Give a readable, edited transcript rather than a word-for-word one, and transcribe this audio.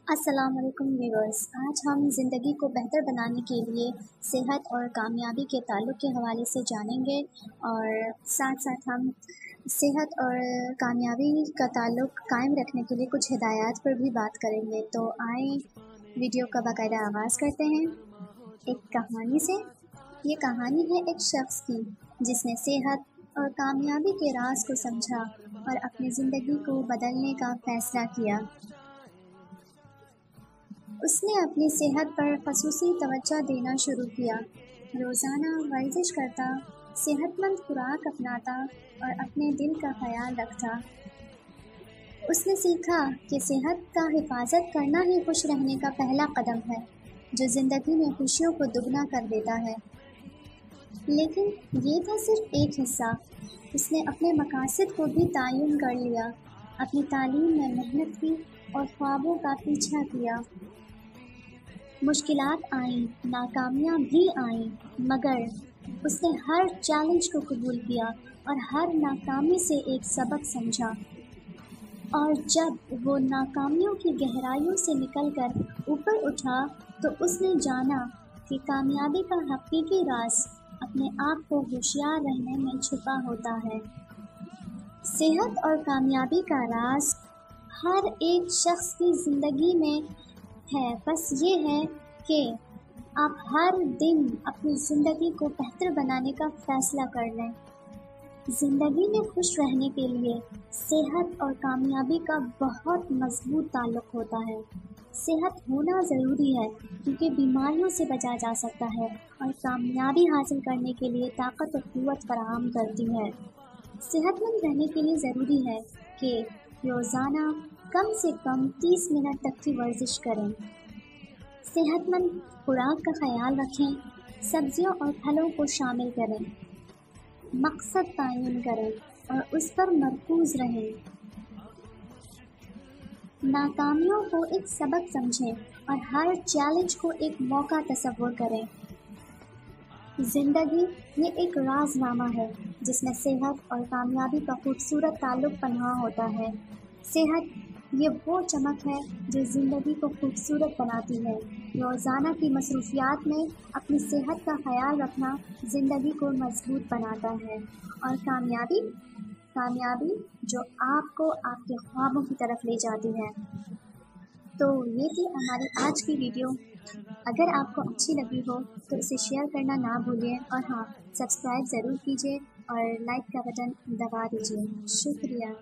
السلام علیکم ویورز، آج ہم زندگی کو بہتر بنانے کے لیے صحت اور کامیابی کے تعلق کے حوالے سے جانیں گے، اور ساتھ ساتھ ہم صحت اور کامیابی کا تعلق قائم رکھنے کے لیے کچھ ہدایات پر بھی بات کریں گے۔ تو آئیں ویڈیو کا باقاعدہ آغاز کرتے ہیں ایک کہانی سے۔ یہ کہانی ہے ایک شخص کی جس نے صحت اور کامیابی کے راز کو سمجھا اور اپنی زندگی کو بدلنے کا فیصلہ کیا۔ اس نے اپنی صحت پر خصوصی توجہ دینا شروع کیا، روزانہ ورزش کرتا، صحت مند خوراک اپناتا اور اپنے دل کا خیال رکھتا۔ اس نے سیکھا کہ صحت کا حفاظت کرنا ہی خوش رہنے کا پہلا قدم ہے، جو زندگی میں خوشیوں کو دگنا کر دیتا ہے۔ لیکن یہ تھا صرف ایک حصہ۔ اس نے اپنے مقاصد کو بھی تعین کر لیا، اپنی تعلیم میں محنت کی اور خوابوں کا پیچھا کیا۔ مشکلات آئیں، ناکامیاں بھی آئیں، مگر اس نے ہر چیلنج کو قبول کیا اور ہر ناکامی سے ایک سبق سمجھا۔ اور جب وہ ناکامیوں کی گہرائیوں سے نکل کر اوپر اٹھا تو اس نے جانا کہ کامیابی کا حقیقی راز اپنے آپ کو ہوشیار رہنے میں چھپا ہوتا ہے۔ صحت اور کامیابی کا راز ہر ایک شخص کی زندگی میں ہے، بس یہ ہے کہ آپ ہر دن اپنی زندگی کو بہتر بنانے کا فیصلہ کر لیں۔ زندگی میں خوش رہنے کے لیے صحت اور کامیابی کا بہت مضبوط تعلق ہوتا ہے۔ صحت ہونا ضروری ہے کیونکہ بیماریوں سے بچا جا سکتا ہے، اور کامیابی حاصل کرنے کے لیے طاقت اور قوت فراہم کرتی ہے۔ صحت مند رہنے کے لیے ضروری ہے کہ روزانہ کم سے کم 30 منٹ تک کی ورزش کریں، صحت مند خوراک کا خیال رکھیں، سبزیوں اور پھلوں کو شامل کریں، مقصد تعین کریں اور اس پر مرکوز رہیں۔ ناکامیوں کو ایک سبق سمجھیں اور ہر چیلنج کو ایک موقع تصور کریں۔ زندگی یہ ایک راز نامہ ہے جس میں صحت اور کامیابی کا خوبصورت تعلق پنہاں ہوتا ہے۔ صحت یہ وہ چمک ہے جو زندگی کو خوبصورت بناتی ہے۔ روزانہ کی مصروفیات میں اپنی صحت کا خیال رکھنا زندگی کو مضبوط بناتا ہے۔ اور کامیابی جو آپ کو آپ کے خوابوں کی طرف لے جاتی ہے۔ تو یہ تھی ہماری آج کی ویڈیو۔ اگر آپ کو اچھی لگی ہو تو اسے شیئر کرنا نہ بھولیں، اور ہاں، سبسکرائب ضرور کیجیے اور لائک کا بٹن دبا دیجیے۔ شکریہ۔